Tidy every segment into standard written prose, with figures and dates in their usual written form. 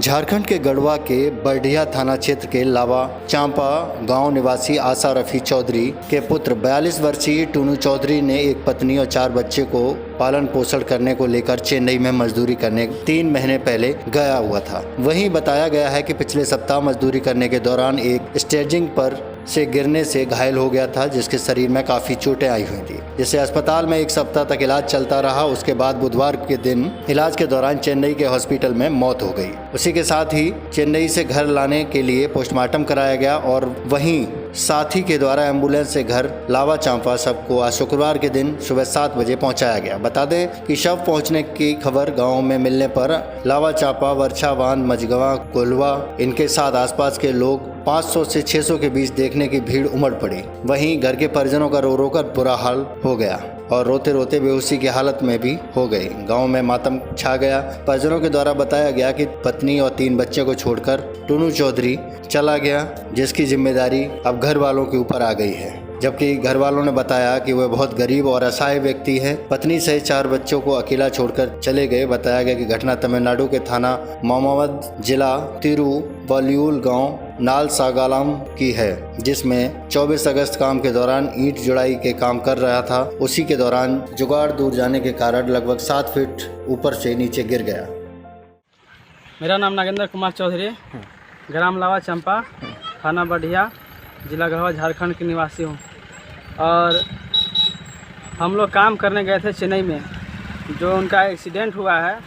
झारखंड के गढ़वा के बरढिया थाना क्षेत्र के लावा चांपा गांव निवासी आशा रफी चौधरी के पुत्र 42 वर्षीय टूनू चौधरी ने एक पत्नी और 4 बच्चे को पालन पोषण करने को लेकर चेन्नई में मजदूरी करने 3 महीने पहले गया हुआ था। वहीं बताया गया है कि पिछले सप्ताह मजदूरी करने के दौरान एक स्टेजिंग पर से गिरने से घायल हो गया था, जिसके शरीर में काफी चोटें आई हुई थी, जिससे अस्पताल में 1 सप्ताह तक इलाज चलता रहा। उसके बाद बुधवार के दिन इलाज के दौरान चेन्नई के हॉस्पिटल में मौत हो गई। उसी के साथ ही चेन्नई से घर लाने के लिए पोस्टमार्टम कराया गया और वहीं साथी के द्वारा एम्बुलेंस से घर लावा चांपा शव को आज शुक्रवार के दिन सुबह 7 बजे पहुंचाया गया। बता दें कि शव पहुंचने की खबर गांव में मिलने पर लावा चांपा, वर्षावान, मझगवा, कोल्वा इनके साथ आसपास के लोग 500 से 600 के बीच देखने की भीड़ उमड़ पड़ी। वहीं घर के परिजनों का रो रो कर बुरा हाल हो गया और रोते रोते बेहोशी की हालत में भी हो गए। गांव में मातम छा गया। परिजनों के द्वारा बताया गया कि पत्नी और 3 बच्चे को छोड़कर टूनू चौधरी चला गया, जिसकी जिम्मेदारी अब घर वालों के ऊपर आ गई है। जबकि घर वालों ने बताया कि वह बहुत गरीब और असहाय व्यक्ति है। पत्नी सहित 4 बच्चों को अकेला छोड़कर चले गए। बताया गया कि घटना तमिलनाडु के थाना मोमावद, जिला तिरुवल्लुर गांव नाल सागालम की है, जिसमें 24 अगस्त काम के दौरान ईंट जुड़ाई के काम कर रहा था। उसी के दौरान जुगाड़ दूर जाने के कारण लगभग 7 फीट ऊपर से नीचे गिर गया। मेरा नाम नागेंद्र कुमार चौधरी, ग्राम लावा चंपा, थाना बरढिया, जिला गढ़वा, झारखंड के निवासी हूँ। और हम लोग काम करने गए थे चेन्नई में। जो उनका एक्सीडेंट हुआ है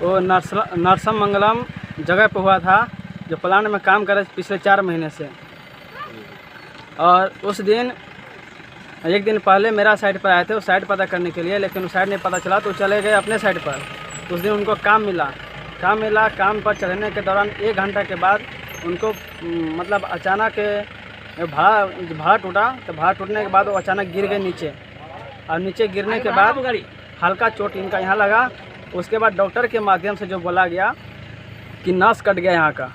वो नरसम मंगलम जगह पर हुआ था, जो प्लांट में काम कर रहे थे पिछले 4 महीने से। और उस दिन 1 दिन पहले मेरा साइड पर आए थे उस साइड पता करने के लिए, लेकिन उस साइड नहीं पता चला तो चले गए अपने साइड पर। उस दिन उनको काम मिला। काम पर चढ़ने के दौरान 1 घंटा के बाद उनको मतलब अचानक भाड़ा टूटा। तो भाड़ा टूटने के बाद वो अचानक गिर गए नीचे, और नीचे गिरने के बाद हल्का चोट इनका यहाँ लगा। उसके बाद डॉक्टर के माध्यम से जो बोला गया कि नस कट गया यहाँ का,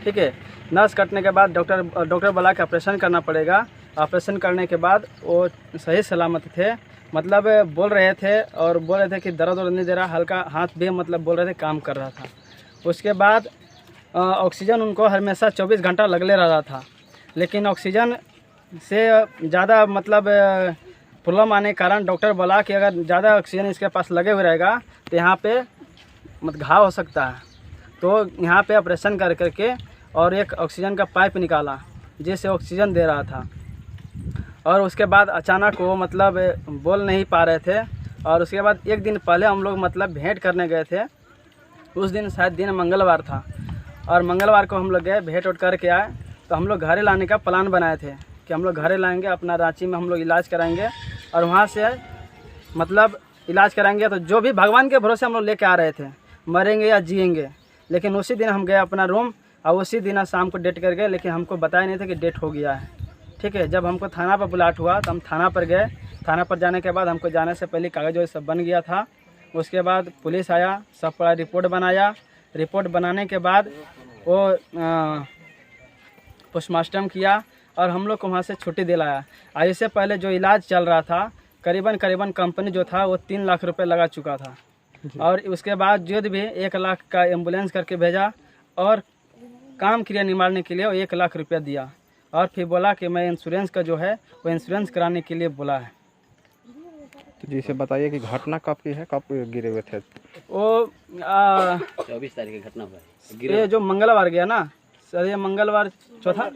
ठीक है। नस कटने के बाद डॉक्टर बोला कि ऑपरेशन करना पड़ेगा। ऑपरेशन करने के बाद वो सही सलामत थे, मतलब बोल रहे थे और बोल रहे थे कि दर्द नहीं दे रहा, हल्का हाथ भी मतलब बोल रहे थे काम कर रहा था। उसके बाद ऑक्सीजन उनको हमेशा 24 घंटा लगले रहा था, लेकिन ऑक्सीजन से ज़्यादा मतलब प्रॉब्लम आने के कारण डॉक्टर बोला कि अगर ज़्यादा ऑक्सीजन इसके पास लगे हुए रहेगा तो यहाँ पे मतलब घाव हो सकता है। तो यहाँ पे ऑपरेशन करके और एक ऑक्सीजन का पाइप निकाला जिससे ऑक्सीजन दे रहा था। और उसके बाद अचानक वो मतलब बोल नहीं पा रहे थे। और उसके बाद 1 दिन पहले हम लोग मतलब भेंट करने गए थे। उस दिन शायद दिन मंगलवार था, और मंगलवार को हम लोग गए, भेंट उठ करके आए। तो हम लोग घरे लाने का प्लान बनाए थे कि हम लोग घरे लाएंगे, अपना रांची में हम लोग इलाज कराएंगे और वहाँ से मतलब इलाज कराएंगे। तो जो भी भगवान के भरोसे हम लोग लेके आ रहे थे, मरेंगे या जिएंगे। लेकिन उसी दिन हम गए अपना रूम, और उसी दिन शाम को डेट कर गए, लेकिन हमको बताया नहीं था कि डेट हो गया है, ठीक है। जब हमको थाना पर बुलाट हुआ तो हम थाना पर गए। थाना पर जाने के बाद हमको जाने से पहले कागज वगैरह सब बन गया था। उसके बाद पुलिस आया, सब पड़ा रिपोर्ट बनाया। रिपोर्ट बनाने के बाद वो पोस्टमार्टम किया और हम लोग को वहाँ से छुट्टी दिलाया। और इससे पहले जो इलाज चल रहा था करीबन कंपनी जो था वो 3 लाख रुपए लगा चुका था। और उसके बाद जो भी 1 लाख का एम्बुलेंस करके भेजा और काम क्रिया निवारने के लिए वो 1 लाख रुपया दिया। और फिर बोला कि मैं इंश्योरेंस का जो है वो इंश्योरेंस कराने के लिए बोला है। तो जी से बताइए कि घटना कब की है, कब गिरे हुए थे? वो 24 तारीख की घटना हुआ है। ये जो मंगलवार गया ना सर, ये मंगलवार चौथा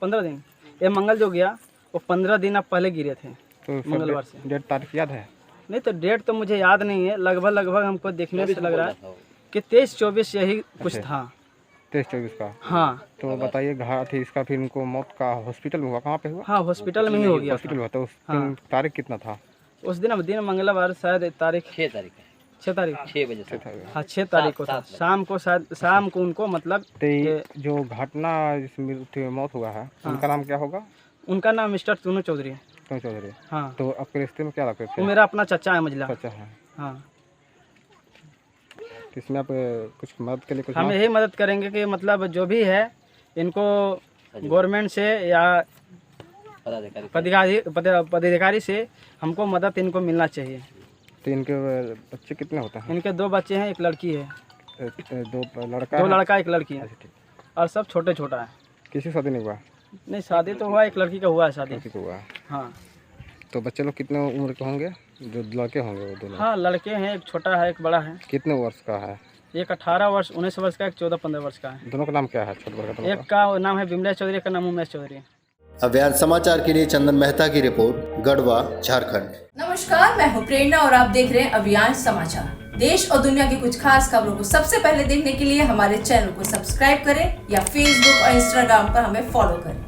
15 दिन, ये मंगल जो गया वो 15 दिन अब पहले गिरे थे। तो मंगलवार से डेट तारीख याद है? नहीं, तो डेट तो मुझे याद नहीं है। लगभग हमको देखने से लग रहा है कि 23-24 यही कुछ था। 23-24 का? हाँ। तो बताइए घाट थी इसका, फिर इनको मौत का हॉस्पिटल में हुआ, कहाँ पे हुआ? हाँ, हॉस्पिटल में ही हो गया। हॉस्पिटल हुआ। तो उस दिन तारीख कितना था? उस दिन मंगलवार, शायद तारीख 6 तारीख 6 तारीख 6 बजे से। हाँ, 6 तारीख को था। शाम को शायद शाम को उनको मतलब जो घटना जिसमें मौत हुआ है उनका नाम क्या होगा? उनका नाम मिस्टर टूनू चौधरी। टूनू चौधरी। हाँ। तो आपके रिश्ते में क्या लगते थे? वो मेरा अपना चचा है, मझला। अच्छा है। हाँ। इसमें आप कुछ मदद के लिए कुछ हम यही मदद करेंगे कि मतलब जो भी है इनको गवर्नमेंट से या पदाधिकारी से हमको मदद इनको मिलना चाहिए। तो इनके बच्चे कितने होते हैं? इनके 2 बच्चे हैं, 1 लड़की है। दो लड़का दो है? लड़का एक लड़की है अच्छा ठीक। और सब छोटे छोटा है। किसी शादी नहीं हुआ? नहीं शादी तो हुआ, एक लड़की का हुआ है शादी। किसी को हुआ? हाँ तो बच्चे लोग कितने उम्र के होंगे? जो लड़के होंगे वो दोनों? हाँ लड़के हैं, एक छोटा है एक बड़ा है। कितने वर्ष का है? एक 18 वर्ष 19 वर्ष का, एक 14-15 वर्ष का है। दोनों का नाम क्या है? छोटे बड़े का दोनों एक का नाम है बिमला चौधरी, एक का नाम उमेश चौधरी। अभियान समाचार के लिए चंदन मेहता की रिपोर्ट, गढ़वा, झारखंड। नमस्कार, मैं हूं प्रेरणा और आप देख रहे हैं अभियान समाचार। देश और दुनिया की कुछ खास खबरों को सबसे पहले देखने के लिए हमारे चैनल को सब्सक्राइब करें या फेसबुक और इंस्टाग्राम पर हमें फॉलो करें।